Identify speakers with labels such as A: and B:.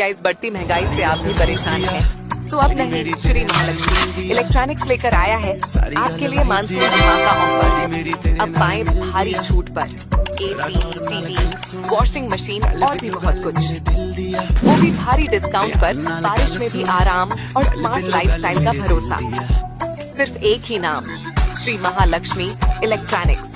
A: क्या इस बढ़ती महंगाई से आप भी परेशान हैं? तो अब नहीं, श्री महालक्ष्मी इलेक्ट्रॉनिक्स लेकर आया है आपके लिए मानसून धमाका ऑफर। अब पाएं भारी छूट पर एसी, टीवी, वॉशिंग मशीन और भी बहुत कुछ, वो भी भारी डिस्काउंट पर। बारिश में भी आराम और स्मार्ट लाइफस्टाइल का भरोसा। सिर्फ एक ही नाम, श्री महालक्ष्मी इलेक्ट्रॉनिक्स।